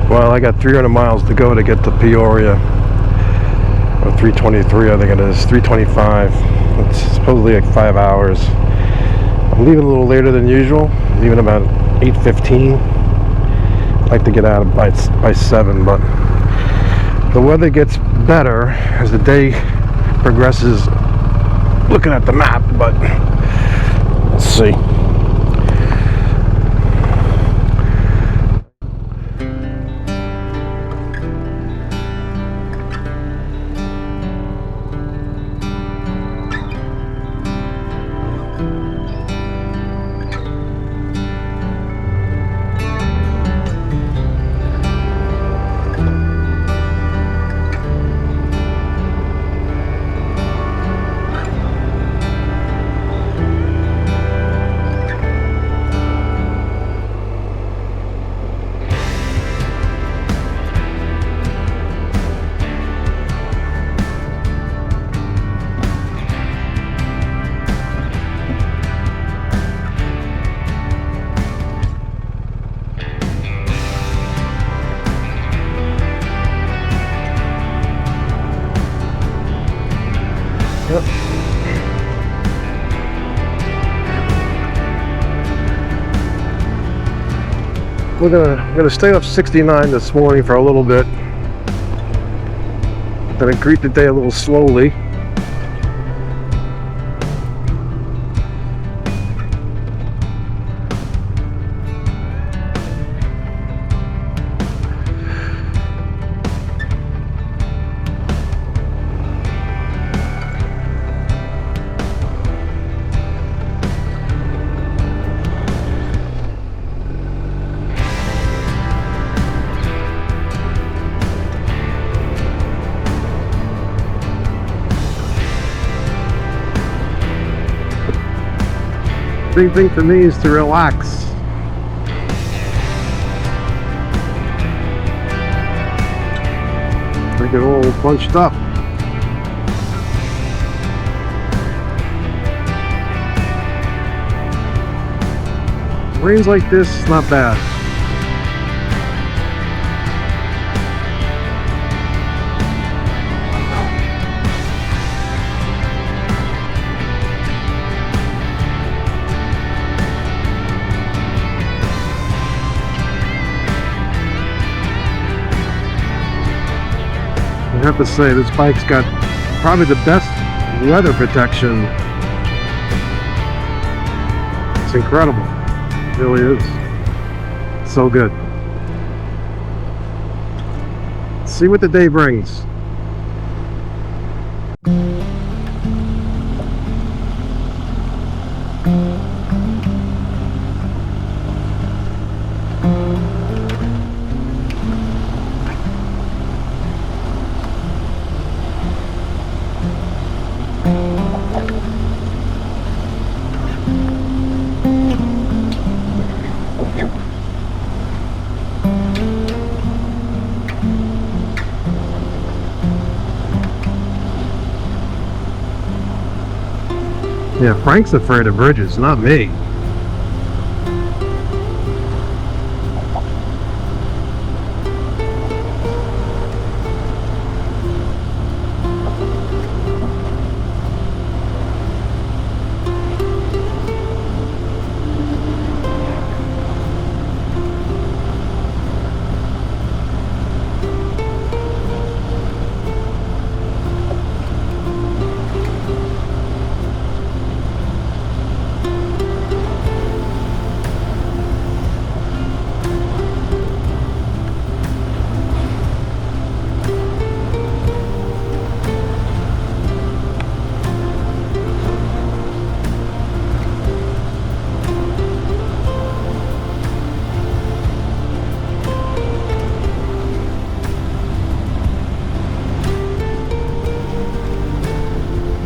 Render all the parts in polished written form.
Well, I got 300 miles to go to get to Peoria. Or 323, I think it is. 325. It's supposedly like 5 hours. I'm leaving a little later than usual. I'm leaving about 8:15. I like to get out by 7, but the weather gets better as the day progresses. Looking at the map, but let's see. Yep. We're gonna stay up 69 this morning for a little bit. Gonna greet the day a little slowly. Big thing for me is to relax. I get all bunched up. Rains like this, not bad. I have to say, this bike's got probably the best weather protection. It's incredible. It really is. So good. Let's see what the day brings. Yeah, Frank's afraid of bridges, not me.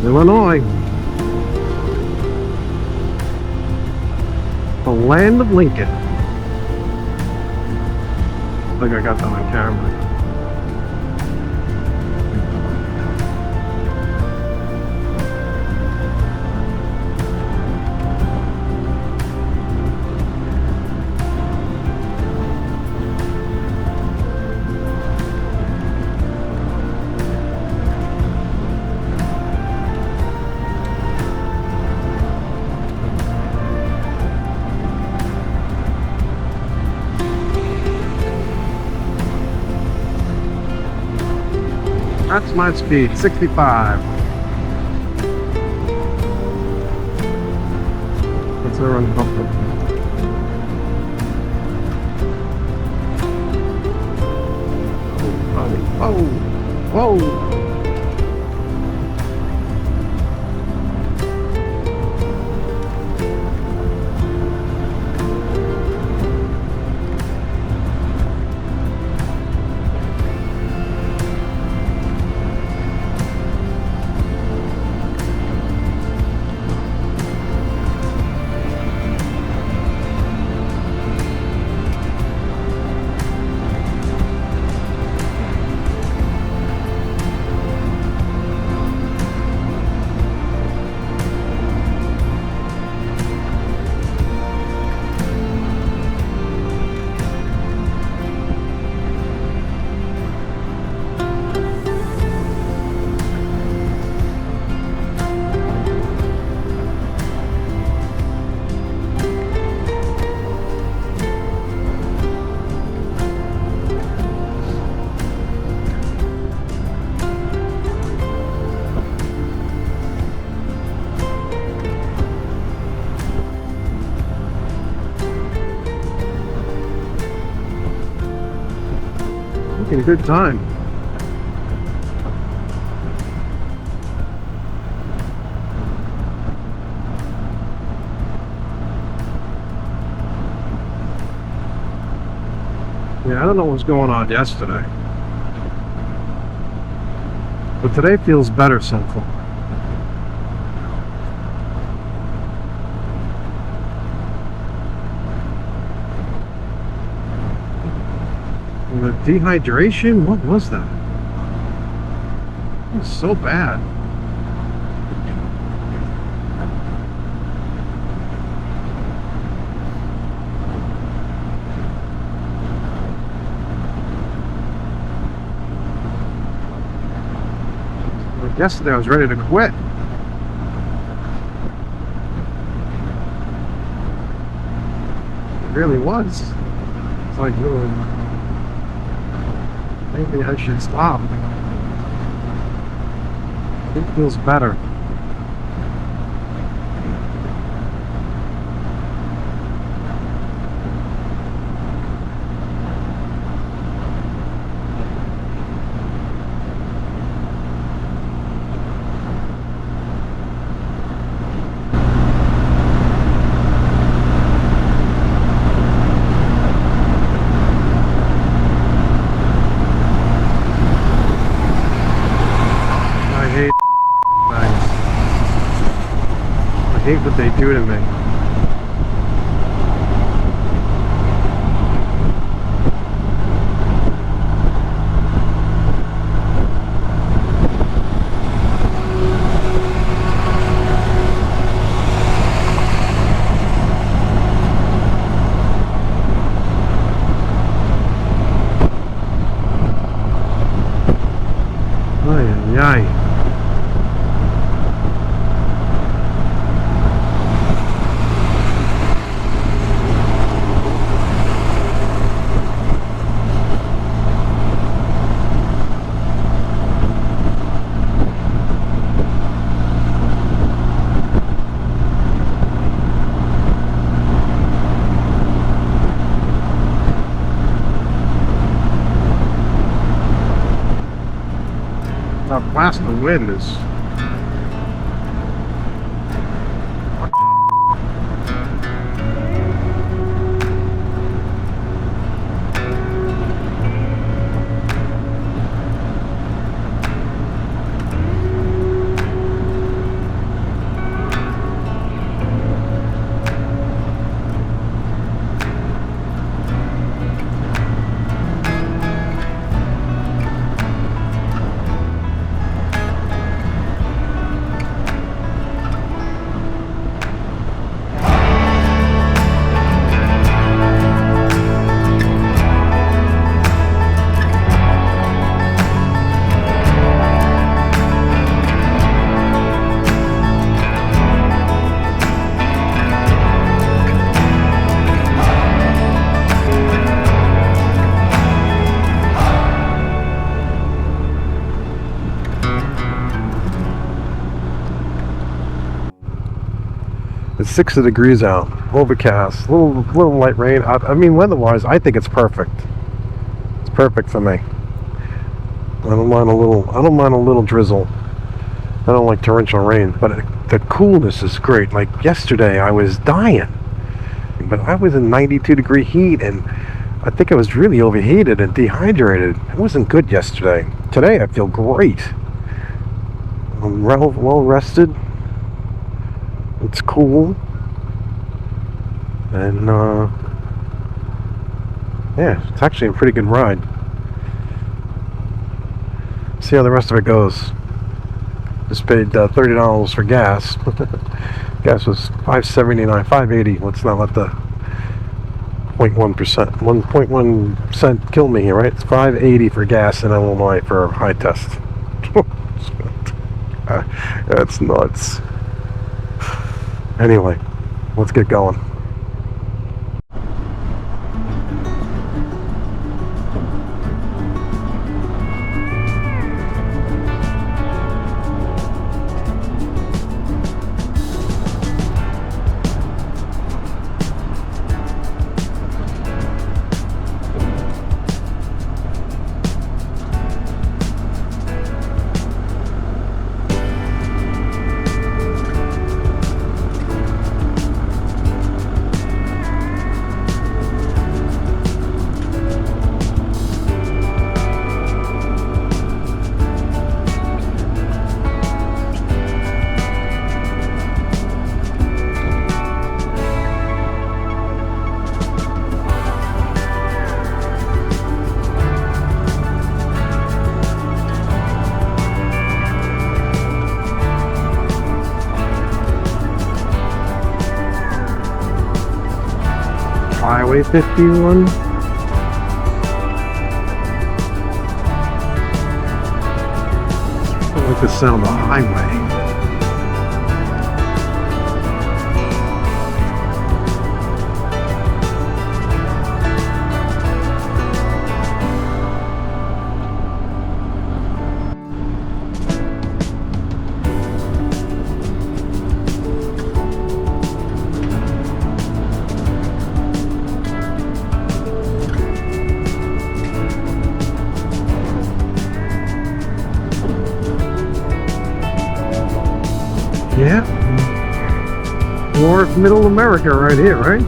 Illinois, the land of Lincoln. think I got that on camera. That's my speed, 65. That's where I'm comfortable. Oh, whoa, whoa. Making good time. Yeah, I don't know what was going on yesterday, but today feels better so far. And the dehydration? What was that? It was so bad. Yesterday I was ready to quit. It really was. It's like, maybe I should stop. It feels better. I hate what they do to me. Ay, ay, ay. That blast of wind is 60 degrees out, overcast, little light rain. I mean, weather-wise, I think it's perfect. It's perfect for me. I don't mind a little drizzle. I don't like torrential rain, but the coolness is great. Like yesterday, I was dying, but I was in 92 degree heat, and I think I was really overheated and dehydrated. It wasn't good yesterday. Today, I feel great. I'm well rested. It's cool, and yeah, it's actually a pretty good ride. See how the rest of it goes. Just paid $30 for gas. Gas was $5.79, $5.80. Let's not let the 1.1 cent kill me here, right? It's $5.80 for gas in Illinois for a high test. That's nuts. Anyway, let's get going. Highway 51. I like the sound of the highway. Yeah. Or middle America right here, right?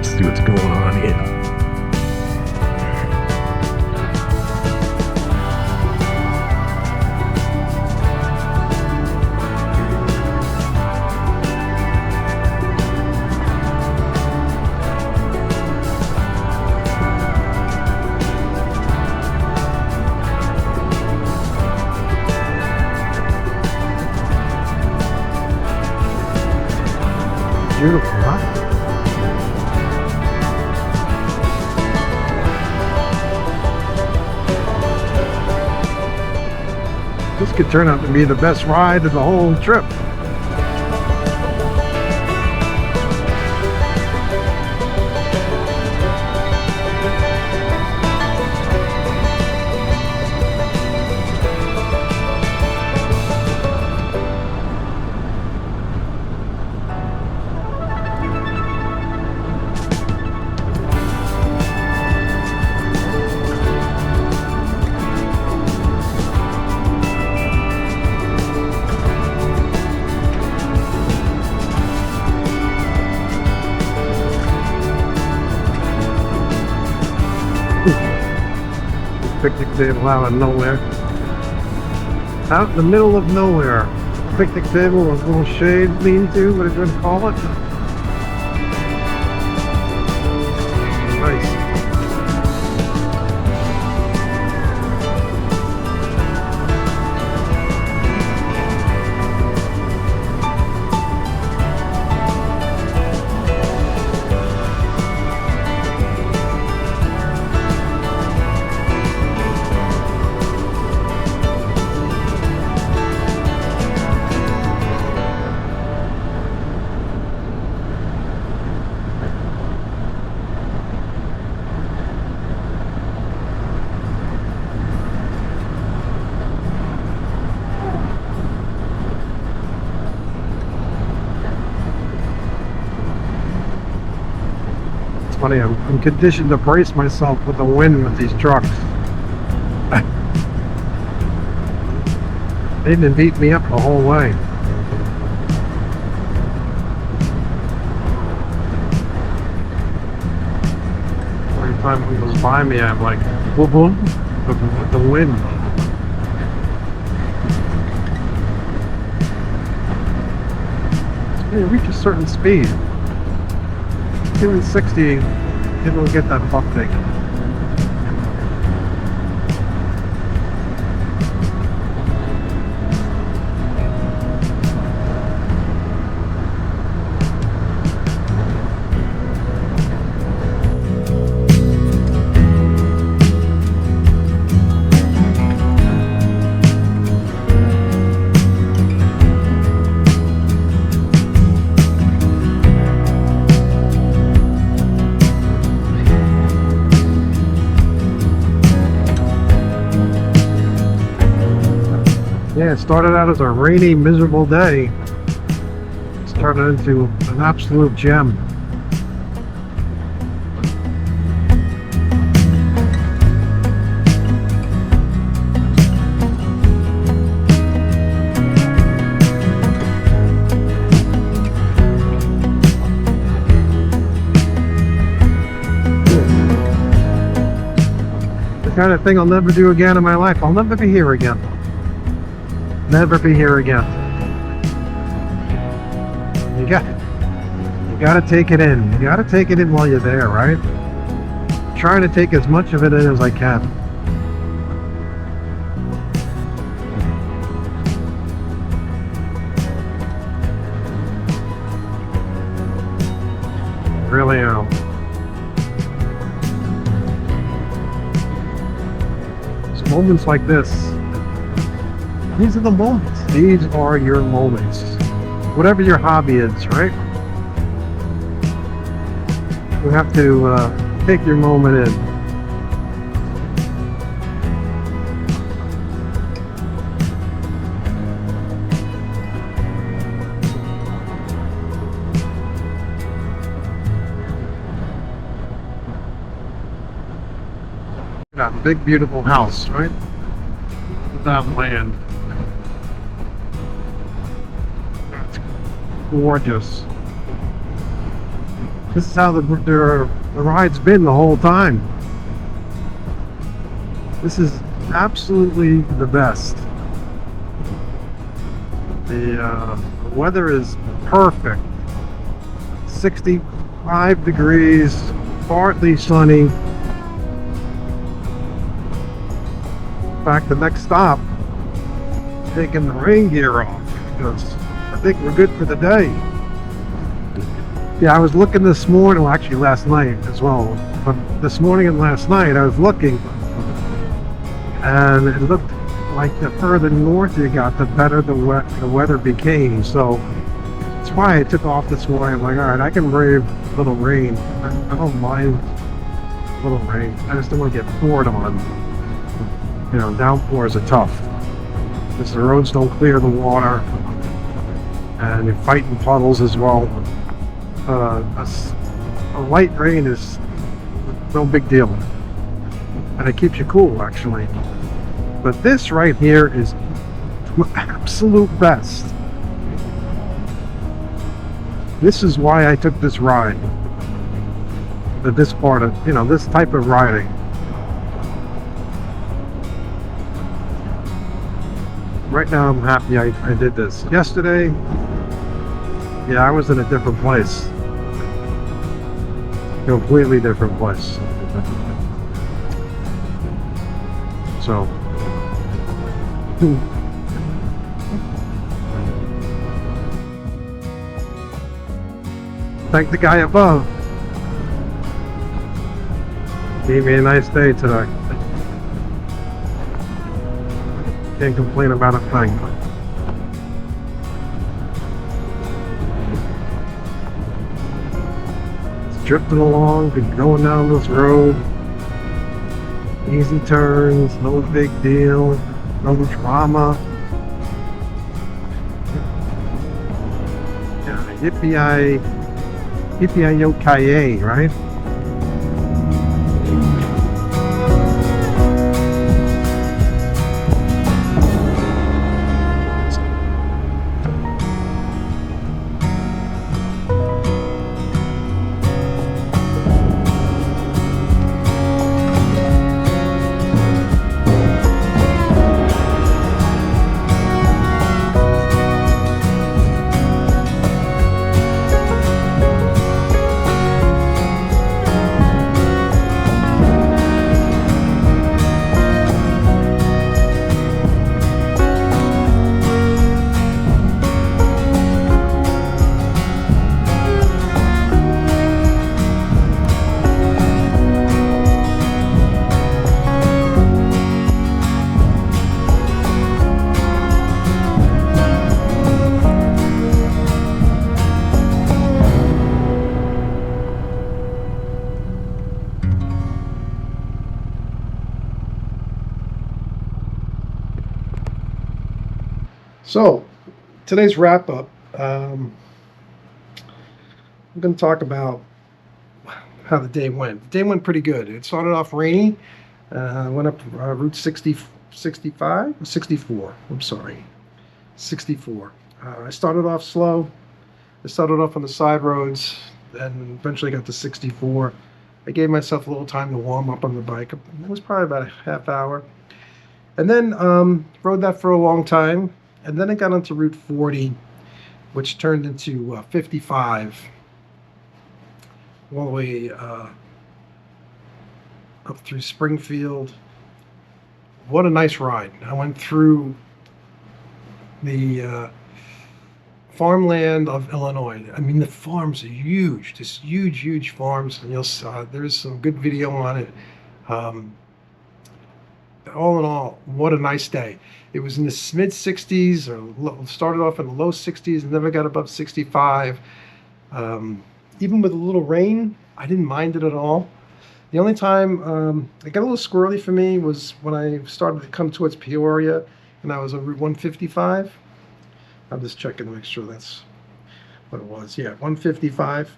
See what's going on here. Beautiful, huh? This could turn out to be the best ride of the whole trip. picnic table out of nowhere. Out in the middle of nowhere. Picnic table with a little shade lean-to, what are you going to call it? Nice. Funny, I'm conditioned to brace myself with the wind with these trucks. They didn't beat me up the whole way. Every time he goes by me, I'm like, boom, boom, with the wind. You reach a certain speed. Doing 60, you don't get that buck thing. Yeah, it started out as a rainy, miserable day. It's turned into an absolute gem. The kind of thing I'll never do again in my life. I'll never be here again. Never be here again. You gotta take it in. You gotta take it in while you're there, right? I'm trying to take as much of it in as I can. Really am. It's moments like this. These are the moments. These are your moments. Whatever your hobby is, right? You have to take your moment in. Got a big, beautiful house, right? That land. Gorgeous. This is how the ride's been the whole time. This is absolutely the best. The weather is perfect. 65 degrees, partly sunny. In fact, the next stop, taking the rain gear off because I think we're good for the day. Yeah, I was looking this morning, well actually last night as well, but this morning and last night I was looking and it looked like the further north you got, the better the weather became. So that's why I took off this morning. I'm like, alright, I can brave a little rain. I don't mind a little rain. I just don't want to get poured on. You know, downpours are tough because the roads don't clear the water and you're fighting puddles as well. A light rain is no big deal and it keeps you cool actually, but this right here is the absolute best. This is why I took this ride, this part of, you know, this type of riding. right now I'm happy I did this. Yesterday, yeah, I was in a different place. Completely different place. So, thank the guy above. Gave me a nice day today. Can't complain about a thing. It's drifting along, been going down this road. Easy turns, no big deal, no drama. Yeah, yippee-yi-yo-ki-yay, right? So, today's wrap up, I'm going to talk about how the day went. The day went pretty good. It started off rainy, went up Route 65, 64, I'm sorry, 64. I started off slow. I started off on the side roads, and eventually got to 64. I gave myself a little time to warm up on the bike. It was probably about a half hour. And then rode that for a long time. And then I got onto Route 40, which turned into 55, all the way up through Springfield. What a nice ride. I went through the farmland of Illinois. I mean, the farms are huge, just huge, huge farms. And there's some good video on it. All in all, what a nice day. It was in the mid 60s, or started off in the low 60s and never got above 65. Even with a little rain, I didn't mind it at all. The only time it got a little squirrely for me was when I started to come towards Peoria, and I was on Route 155. I'm just checking to make sure that's what it was. Yeah, 155.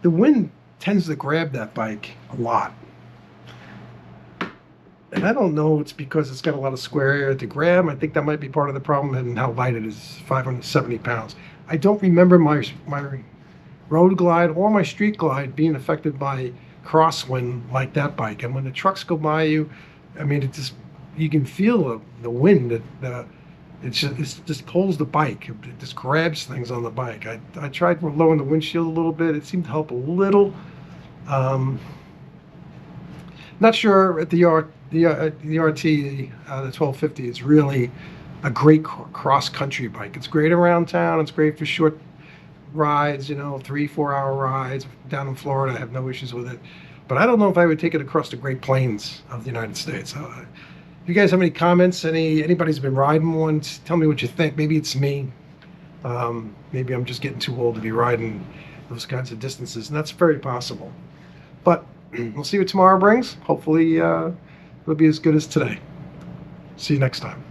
The wind tends to grab that bike a lot. And I don't know if it's because it's got a lot of square area to grab. I think that might be part of the problem, and how light it is, 570 pounds. I don't remember my road glide or my street glide being affected by crosswind like that bike. And when the trucks go by you, I mean, it just, you can feel the wind. It just pulls the bike. It just grabs things on the bike. I tried lowering the windshield a little bit. It seemed to help a little. Not sure at the RT, the 1250 is really a great cross-country bike. It's great around town. It's great for short rides, 3-4 hour rides. Down in Florida, I have no issues with it. But I don't know if I would take it across the Great Plains of the United States. If you guys have any comments, anybody's been riding one, tell me what you think. Maybe it's me. Maybe I'm just getting too old to be riding those kinds of distances, and that's very possible. But we'll see what tomorrow brings. Hopefully it'll be as good as today. See you next time.